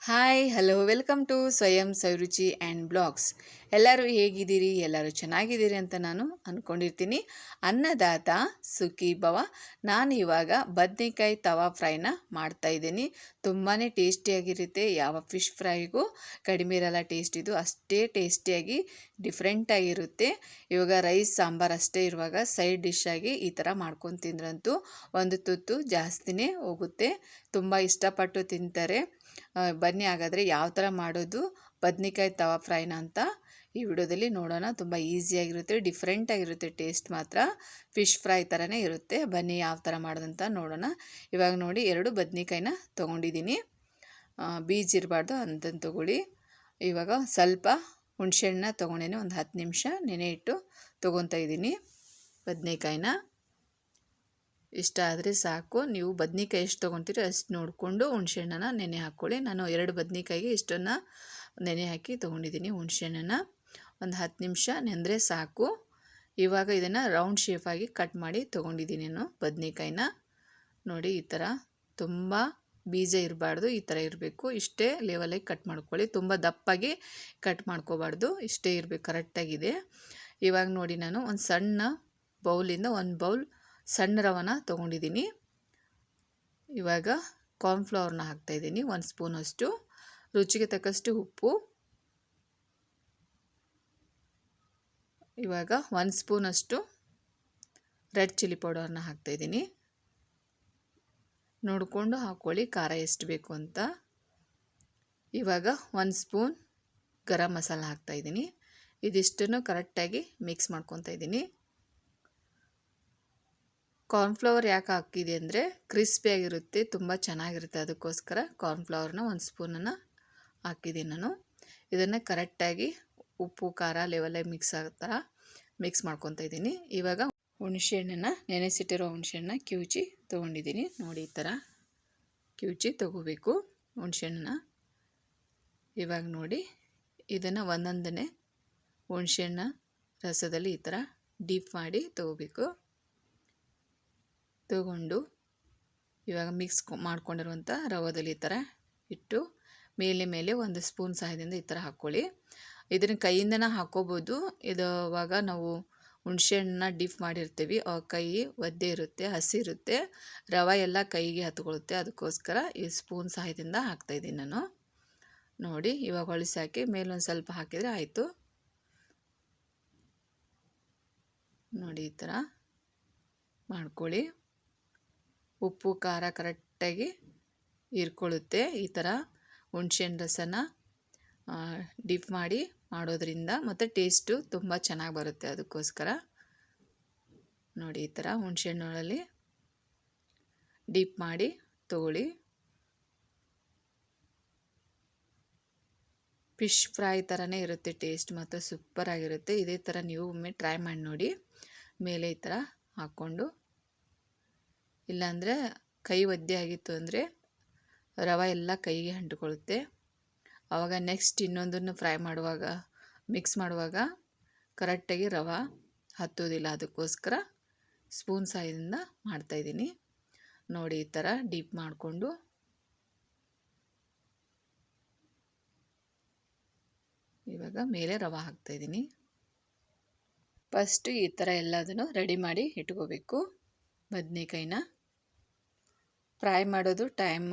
Hi hello welcome to ಸ್ವಯಂ ಸವಿರುಚಿ and blogs. ಎಲ್ಲರೂ ಹೇಗಿದ್ದೀರಿ? ಎಲ್ಲರೂ ಚೆನ್ನಾಗಿದ್ದೀರಿ ಅಂತ ನಾನು ಅಂದ್ಕೊಂಡಿರ್ತೀನಿ. ಅನ್ನದಾತ ಸುಖಿ ಭವ. ನಾನು ಇವಾಗ ಬದ್ನೆಕಾಯಿ ತವಾ ಫ್ರೈನ ಮಾಡ್ತಾಯಿದ್ದೀನಿ. ತುಂಬಾ ಟೇಸ್ಟಿಯಾಗಿರುತ್ತೆ. ಯಾವ ಫಿಶ್ ಫ್ರೈಗೂ ಕಡಿಮೆ ಇರಲ್ಲ ಟೇಸ್ಟ್. ಇದು ಅಷ್ಟೇ ಟೇಸ್ಟಿಯಾಗಿ ಡಿಫ್ರೆಂಟಾಗಿರುತ್ತೆ. ಇವಾಗ ರೈಸ್ ಸಾಂಬಾರು ಅಷ್ಟೇ ಇರುವಾಗ ಸೈಡ್ ಡಿಶ್ಶಾಗಿ ಈ ಥರ ಮಾಡ್ಕೊಂಡು ತಿಂದ್ರಂತೂ ಒಂದು ತುತ್ತು ಜಾಸ್ತಿನೇ ಹೋಗುತ್ತೆ. ತುಂಬ ಇಷ್ಟಪಟ್ಟು ತಿಂತಾರೆ. ಬನ್ನಿ ಹಾಗಾದರೆ ಯಾವ ಥರ ಮಾಡೋದು ಬದ್ನೆಕಾಯಿ ತವಾ ಫ್ರೈನ ಅಂತ ಈ ವಿಡಿಯೋದಲ್ಲಿ ನೋಡೋಣ. ತುಂಬ ಈಸಿಯಾಗಿರುತ್ತೆ, ಡಿಫ್ರೆಂಟಾಗಿರುತ್ತೆ. ಟೇಸ್ಟ್ ಮಾತ್ರ ಫಿಶ್ ಫ್ರೈ ಥರನೇ ಇರುತ್ತೆ. ಬನ್ನಿ ಯಾವ ಥರ ಮಾಡೋದಂತ ನೋಡೋಣ. ಇವಾಗ ನೋಡಿ 2 ಬದ್ನೆಕಾಯಿನ ತೊಗೊಂಡಿದ್ದೀನಿ. ಬೀಜ ಇರಬಾರ್ದು ಅಂತಂದು ತೊಗೊಳ್ಳಿ. ಇವಾಗ ಸ್ವಲ್ಪ ಹುಣಸೆಹಣ್ಣನ್ನ ತೊಗೊಂಡೇನೆ, ಒಂದು 10 ನಿಮಿಷ ನೆನೆ ಇಟ್ಟು ತೊಗೊತಾ ಇದ್ದೀನಿ ಬದ್ನೆಕಾಯಿನ. ಇಷ್ಟ ಆದರೆ ಸಾಕು. ನೀವು ಬದ್ನೆಕಾಯಿ ಎಷ್ಟು ತೊಗೊತೀರಿ ಅಷ್ಟು ನೋಡಿಕೊಂಡು ಹುಣಸೆಹಣ್ಣನ್ನು ನೆನೆ ಹಾಕ್ಕೊಳ್ಳಿ. ನಾನು 2 ಬದ್ನೆಕಾಯಿಗೆ ಇಷ್ಟನ್ನು ನೆನೆ ಹಾಕಿ ತೊಗೊಂಡಿದ್ದೀನಿ. ಹುಣಸೆಹಣ್ಣನ್ನು ಒಂದು 10 ನಿಮಿಷ ನೆಂದರೆ ಸಾಕು. ಇವಾಗ ಇದನ್ನು ರೌಂಡ್ ಶೇಪಾಗಿ ಕಟ್ ಮಾಡಿ ತೊಗೊಂಡಿದ್ದೀನಿ ನಾನು ಬದ್ನೆಕಾಯಿನ. ನೋಡಿ ಈ ಥರ ತುಂಬ ಬೀಜ ಇರಬಾರ್ದು, ಈ ಥರ ಇರಬೇಕು. ಇಷ್ಟೇ ಲೆವೆಲಾಗಿ ಕಟ್ ಮಾಡ್ಕೊಳ್ಳಿ. ತುಂಬ ದಪ್ಪಾಗಿ ಕಟ್ ಮಾಡ್ಕೋಬಾರ್ದು, ಇಷ್ಟೇ ಇರಬೇಕು, ಕರೆಕ್ಟಾಗಿದೆ. ಇವಾಗ ನೋಡಿ ನಾನು ಒಂದು ಸಣ್ಣ ಬೌಲಿಂದ 1 ಬೌಲ್ ಸಣ್ಣ ರವನ ತೊಗೊಂಡಿದ್ದೀನಿ. ಇವಾಗ ಕಾರ್ನ್ಫ್ಲವರ್ನ ಹಾಕ್ತಾಯಿದ್ದೀನಿ, 1 ಸ್ಪೂನಷ್ಟು. ರುಚಿಗೆ ತಕ್ಕಷ್ಟು ಉಪ್ಪು. ಇವಾಗ 1 ಸ್ಪೂನಷ್ಟು ರೆಡ್ ಚಿಲ್ಲಿ ಪೌಡರ್ನ ಹಾಕ್ತಾಯಿದ್ದೀನಿ. ನೋಡಿಕೊಂಡು ಹಾಕ್ಕೊಳ್ಳಿ ಖಾರ ಎಷ್ಟು ಬೇಕು ಅಂತ. ಇವಾಗ 1 ಸ್ಪೂನ್ ಗರಂ ಮಸಾಲ ಹಾಕ್ತಾಯಿದ್ದೀನಿ. ಇದಿಷ್ಟನ್ನು ಕರೆಕ್ಟಾಗಿ ಮಿಕ್ಸ್ ಮಾಡ್ಕೊತಾ ಇದ್ದೀನಿ. ಕಾರ್ನ್ಫ್ಲವರ್ ಯಾಕೆ ಹಾಕಿದೆ ಅಂದರೆ ಕ್ರಿಸ್ಪಿಯಾಗಿರುತ್ತೆ, ತುಂಬ ಚೆನ್ನಾಗಿರುತ್ತೆ. ಅದಕ್ಕೋಸ್ಕರ ಕಾರ್ನ್ಫ್ಲವರ್ನ 1 ಸ್ಪೂನನ್ನು ಹಾಕಿದ್ದೀನಿ ನಾನು. ಇದನ್ನು ಕರೆಕ್ಟಾಗಿ ಉಪ್ಪು ಖಾರ ಲೆವೆಲಾಗಿ ಮಿಕ್ಸ್ ಆಗೋ ಥರ ಮಿಕ್ಸ್ ಮಾಡ್ಕೊತಾ ಇದ್ದೀನಿ. ಇವಾಗ ಹುಣಸೆಹಣ್ಣನ್ನು ನೆನೆಸಿಟ್ಟಿರೋ ಹುಣಸೆಹಣ್ಣನ್ನ ಕಿವುಚಿ ತೊಗೊಂಡಿದ್ದೀನಿ. ನೋಡಿ ಈ ಥರ ಕಿವುಚಿ ತೊಗೋಬೇಕು ಹುಣಸೆಹಣ್ಣನ್ನ. ಇವಾಗ ನೋಡಿ ಇದನ್ನು ಒಂದೊಂದನೇ ಹುಣಸೆಹಣ್ಣ ರಸದಲ್ಲಿ ಈ ಥರ ಡೀಪ್ ಮಾಡಿ ತೊಗೋಬೇಕು. ತಗೊಂಡು ಇವಾಗ ಮಿಕ್ಸ್ ಮಾಡ್ಕೊಂಡಿರುವಂಥ ರವದಲ್ಲಿ ಈ ಥರ ಇಟ್ಟು ಮೇಲೆ 1 ಸ್ಪೂನ್ ಸಹಾಯದಿಂದ ಈ ಥರ ಹಾಕ್ಕೊಳ್ಳಿ. ಇದನ್ನು ಕೈಯಿಂದನೇ ಹಾಕ್ಕೋಬೋದು. ಇವಾಗ ನಾವು ಹುಣಸೆಹಣ್ಣನ್ನ ಡೀಪ್ ಮಾಡಿರ್ತೀವಿ, ಕೈ ಒದ್ದೆ ಇರುತ್ತೆ, ಹಸಿ ಇರುತ್ತೆ, ರವೆ ಎಲ್ಲ ಕೈಗೆ ಹತ್ಕೊಳ್ಳುತ್ತೆ. ಅದಕ್ಕೋಸ್ಕರ ಈ ಸ್ಪೂನ್ ಸಹಾಯದಿಂದ ಹಾಕ್ತಾಯಿದ್ದೀನಿ ನಾನು. ನೋಡಿ ಇವಾಗ ಹೊಳಿಸಿ ಹಾಕಿ ಮೇಲೊಂದು ಸ್ವಲ್ಪ ಹಾಕಿದರೆ ಆಯಿತು. ನೋಡಿ ಈ ಥರ ಮಾಡ್ಕೊಳ್ಳಿ. ಉಪ್ಪು ಖಾರ ಕರೆಕ್ಟಾಗಿ ಹೀರ್ಕೊಳ್ಳುತ್ತೆ. ಈ ಥರ ಹುಣಸೆಹಣ್ಣು ರಸನ ಡೀಪ್ ಮಾಡಿ ಮಾಡೋದ್ರಿಂದ ಮತ್ತು ಟೇಸ್ಟು ತುಂಬ ಚೆನ್ನಾಗಿ ಬರುತ್ತೆ. ಅದಕ್ಕೋಸ್ಕರ ನೋಡಿ ಈ ಥರ ಹುಣಸೆಹಣ್ಣಲ್ಲಿ ಡೀಪ್ ಮಾಡಿ ತಗೊಳ್ಳಿ. ಫಿಶ್ ಫ್ರೈ ಥರನೇ ಇರುತ್ತೆ, ಟೇಸ್ಟ್ ಮಾತ್ರ ಸೂಪರಾಗಿರುತ್ತೆ. ಇದೇ ಥರ ನೀವು ಒಮ್ಮೆ ಟ್ರೈ ಮಾಡಿ ನೋಡಿ. ಮೇಲೆ ಈ ಥರ ಹಾಕ್ಕೊಂಡು, ಇಲ್ಲಾಂದರೆ ಕೈ ಒದ್ದೆ ಆಗಿತ್ತು ಅಂದರೆ ರವೆ ಎಲ್ಲ ಕೈಗೆ ಅಂಟಿಕೊಳ್ಳುತ್ತೆ. ಆವಾಗ ನೆಕ್ಸ್ಟ್ ಇನ್ನೊಂದನ್ನು ಫ್ರೈ ಮಾಡುವಾಗ ಮಿಕ್ಸ್ ಮಾಡುವಾಗ ಕರೆಕ್ಟಾಗಿ ರವೆ ಹತ್ತೋದಿಲ್ಲ. ಅದಕ್ಕೋಸ್ಕರ ಸ್ಪೂನ್ ಸಹಾಯದಿಂದ ಮಾಡ್ತಾಯಿದ್ದೀನಿ. ನೋಡಿ ಈ ಥರ ಡೀಪ್ ಮಾಡಿಕೊಂಡು ಇವಾಗ ಮೇಲೆ ರವೆ ಹಾಕ್ತಾಯಿದ್ದೀನಿ. ಫಸ್ಟು ಈ ಥರ ಎಲ್ಲದನ್ನು ರೆಡಿ ಮಾಡಿ ಇಟ್ಕೋಬೇಕು. ಬದನೆಕಾಯಿನ ಫ್ರೈ ಮಾಡೋದು ಟೈಮ್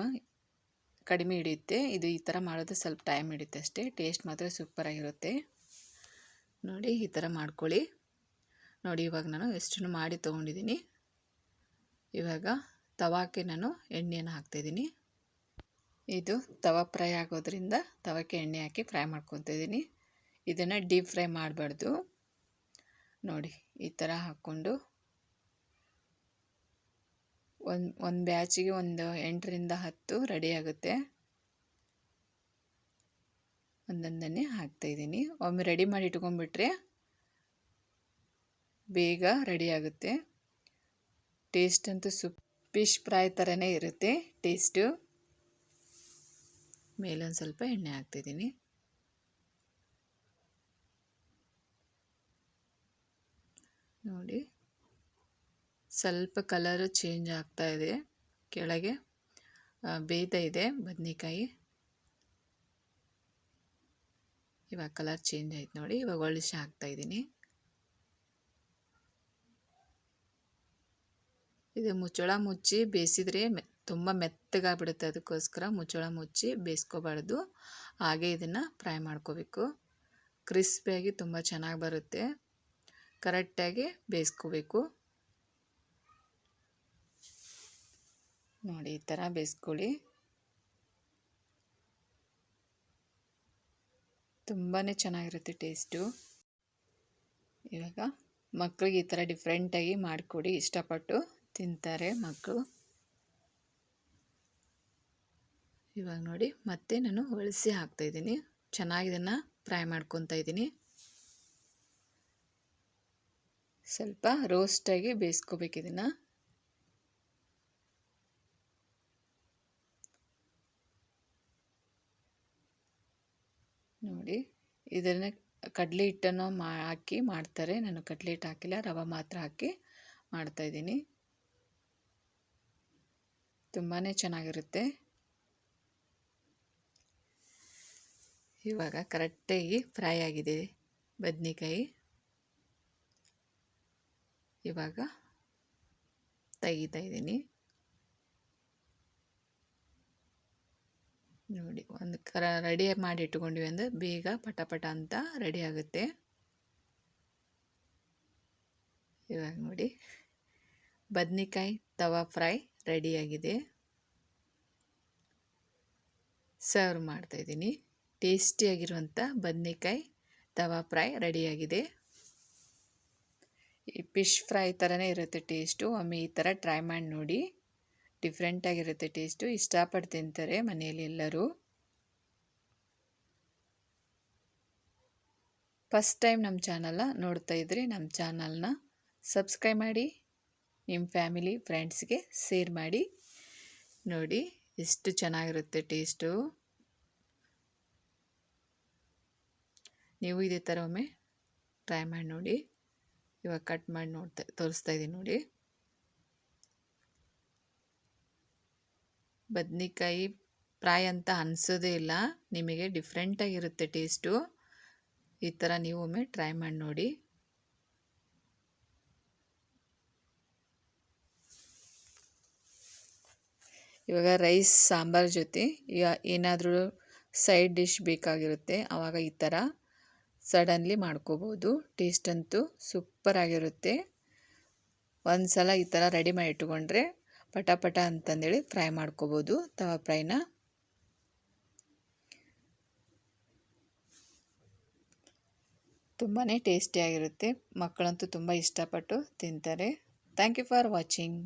ಕಡಿಮೆ ಹಿಡಿಯುತ್ತೆ. ಇದು ಈ ಥರ ಮಾಡೋದು ಸ್ವಲ್ಪ ಟೈಮ್ ಹಿಡಿಯುತ್ತೆ ಅಷ್ಟೇ. ಟೇಸ್ಟ್ ಮಾತ್ರ ಸೂಪರಾಗಿರುತ್ತೆ. ನೋಡಿ ಈ ಥರ ಮಾಡ್ಕೊಳ್ಳಿ. ನೋಡಿ ಇವಾಗ ನಾನು ಎಷ್ಟನ್ನು ಮಾಡಿ ತೊಗೊಂಡಿದ್ದೀನಿ. ಇವಾಗ ತವಾಕ್ಕೆ ನಾನು ಎಣ್ಣೆಯನ್ನು ಹಾಕ್ತಾಯಿದ್ದೀನಿ. ಇದು ತವಾ ಫ್ರೈ ಆಗೋದ್ರಿಂದ ತವಾಕ್ಕೆ ಎಣ್ಣೆ ಹಾಕಿ ಫ್ರೈ ಮಾಡ್ಕೊತಿದ್ದೀನಿ. ಇದನ್ನು ಡೀಪ್ ಫ್ರೈ ಮಾಡಬಾರ್ದು. ನೋಡಿ ಈ ಥರ ಹಾಕ್ಕೊಂಡು ಒಂದು ಬ್ಯಾಚಿಗೆ ಒಂದು 8ರಿಂದ 10 ರೆಡಿ ಆಗುತ್ತೆ. ಒಂದೊಂದನ್ನೇ ಹಾಕ್ತಾಯಿದ್ದೀನಿ. ಒಮ್ಮೆ ರೆಡಿ ಮಾಡಿ ಇಟ್ಕೊಂಡ್ಬಿಟ್ರೆ ಬೇಗ ರೆಡಿ ಆಗುತ್ತೆ. ಟೇಸ್ಟ್ ಅಂತೂ ಫಿಶ್ ಫ್ರೈ ಥರನೇ ಇರುತ್ತೆ ಟೇಸ್ಟು. ಮೇಲೊಂದು ಸ್ವಲ್ಪ ಎಣ್ಣೆ ಹಾಕ್ತಿದ್ದೀನಿ. ನೋಡಿ ಸ್ವಲ್ಪ ಕಲರು ಚೇಂಜ್ ಆಗ್ತಾ ಇದೆ. ಕೆಳಗೆ ಬೇಯ್ತಾ ಇದೆ ಬದನೆಕಾಯಿ. ಇವಾಗ ಕಲರ್ ಚೇಂಜ್ ಆಯ್ತು ನೋಡಿ. ಇವಾಗ ಒಳಿಸಿ ಹಾಕ್ತಾಯಿದ್ದೀನಿ. ಇದು ಮುಚ್ಚಳ ಮುಚ್ಚಿ ಬೇಯಿಸಿದ್ರೆ ತುಂಬ ಮೆತ್ತಗಾಗ್ಬಿಡುತ್ತೆ. ಅದಕ್ಕೋಸ್ಕರ ಮುಚ್ಚಳ ಮುಚ್ಚಿ ಬೇಯಿಸ್ಕೋಬಾರ್ದು. ಹಾಗೆ ಇದನ್ನು ಫ್ರೈ ಮಾಡ್ಕೋಬೇಕು. ಕ್ರಿಸ್ಪಿಯಾಗಿ ತುಂಬ ಚೆನ್ನಾಗಿ ಬರುತ್ತೆ. ಕರೆಕ್ಟಾಗಿ ಬೇಯಿಸ್ಕೋಬೇಕು ನೋಡಿ. ಈ ಥರ ಬೇಯಿಸ್ಕೊಳ್ಳಿ. ತುಂಬಾ ಚೆನ್ನಾಗಿರುತ್ತೆ ಟೇಸ್ಟು. ಇವಾಗ ಮಕ್ಕಳಿಗೆ ಈ ಥರ ಡಿಫ್ರೆಂಟಾಗಿ ಮಾಡಿಕೊಡಿ, ಇಷ್ಟಪಟ್ಟು ತಿಂತಾರೆ ಮಕ್ಕಳು. ಇವಾಗ ನೋಡಿ ಮತ್ತೆ ನಾನು ಹೊಳಿಸಿ ಹಾಕ್ತಾಯಿದ್ದೀನಿ. ಚೆನ್ನಾಗಿ ಇದನ್ನು ಫ್ರೈ ಮಾಡ್ಕೊತಾ ಇದ್ದೀನಿ. ಸ್ವಲ್ಪ ರೋಸ್ಟಾಗಿ ಬೇಯಿಸ್ಕೋಬೇಕು ಇದನ್ನು. ನೋಡಿ ಇದನ್ನು ಕಡಲೆ ಹಿಟ್ಟನ್ನು ಹಾಕಿ ಮಾಡ್ತಾರೆ. ನಾನು ಕಡಲೆ ಹಿಟ್ಟು ಹಾಕಿಲ್ಲ, ರವೆ ಮಾತ್ರ ಹಾಕಿ ಮಾಡ್ತಾಯಿದ್ದೀನಿ. ತುಂಬಾ ಚೆನ್ನಾಗಿರುತ್ತೆ. ಇವಾಗ ಕರೆಕ್ಟಾಗಿ ಫ್ರೈ ಆಗಿದೆ ಬದ್ನೆಕಾಯಿ. ಇವಾಗ ತೆಗಿತಾ ಇದ್ದೀನಿ ನೋಡಿ. ಒಂದು ರೆಡಿ ಮಾಡಿ ಇಟ್ಕೊಂಡ್ವಿ ಅಂದರೆ ಬೇಗ ಪಟ ಅಂತ ರೆಡಿ ಆಗುತ್ತೆ. ಇವಾಗ ನೋಡಿ ಬದ್ನೆಕಾಯಿ ತವಾ ಫ್ರೈ ರೆಡಿಯಾಗಿದೆ. ಸರ್ವ್ ಮಾಡ್ತಾಯಿದ್ದೀನಿ. ಟೇಸ್ಟಿಯಾಗಿರುವಂಥ ಬದ್ನೆಕಾಯಿ ತವಾ ಫ್ರೈ ರೆಡಿಯಾಗಿದೆ. ಈ ಫಿಶ್ ಫ್ರೈ ಥರನೇ ಇರುತ್ತೆ ಟೇಸ್ಟು. ಒಮ್ಮೆ ಈ ಥರ ಟ್ರೈ ಮಾಡಿ ನೋಡಿ. ಡಿಫ್ರೆಂಟಾಗಿರುತ್ತೆ ಟೇಸ್ಟು. ಇಷ್ಟಪಟ್ಟು ತಿಂತಾರೆ ಮನೆಯಲ್ಲಿ ಎಲ್ಲರೂ. ಫಸ್ಟ್ ಟೈಮ್ ನಮ್ಮ ಚಾನಲ್ನ ನೋಡ್ತಾ ಇದ್ದರೆ ನಮ್ಮ ಚಾನಲ್ನ ಸಬ್ಸ್ಕ್ರೈಬ್ ಮಾಡಿ, ನಿಮ್ಮ ಫ್ಯಾಮಿಲಿ ಫ್ರೆಂಡ್ಸ್ಗೆ ಶೇರ್ ಮಾಡಿ. ನೋಡಿ ಎಷ್ಟು ಚೆನ್ನಾಗಿರುತ್ತೆ ಟೇಸ್ಟು. ನೀವು ಇದೇ ಥರ ಒಮ್ಮೆ ಟ್ರೈ ಮಾಡಿ ನೋಡಿ. ಇವಾಗ ಕಟ್ ಮಾಡಿ ತೋರಿಸ್ತಾ ಇದ್ದೀನಿ ನೋಡಿ. ಬದ್ನೆಕಾಯಿ ಫ್ರೈ ಅಂತ ಅನಿಸೋದೇ ಇಲ್ಲ, ನಿಮಗೆ ಡಿಫ್ರೆಂಟಾಗಿರುತ್ತೆ ಟೇಸ್ಟು. ಈ ಥರ ನೀವು ಒಮ್ಮೆ ಟ್ರೈ ಮಾಡಿ ನೋಡಿ. ಇವಾಗ ರೈಸ್ ಸಾಂಬಾರ್ ಜೊತೆ ಏನಾದರೂ ಸೈಡ್ ಡಿಶ್ ಬೇಕಾಗಿರುತ್ತೆ, ಆವಾಗ ಈ ಥರ ಸಡನ್ಲಿ ಮಾಡ್ಕೋಬೋದು. ಟೇಸ್ಟ್ ಅಂತೂ ಸೂಪರ್ ಆಗಿರುತ್ತೆ. ಒಂದು ಸಲ ಈ ಥರ ರೆಡಿ ಮಾಡಿ ಇಟ್ಕೊಂಡ್ರೆ ಪಟ ಅಂತಂದೇಳಿ ಫ್ರೈ ಮಾಡ್ಕೋಬೋದು ತವಾ ಫ್ರೈನ. ತುಂಬಾ ಟೇಸ್ಟಿಯಾಗಿರುತ್ತೆ. ಮಕ್ಕಳಂತೂ ತುಂಬ ಇಷ್ಟಪಟ್ಟು ತಿಂತಾರೆ. Thank you for watching.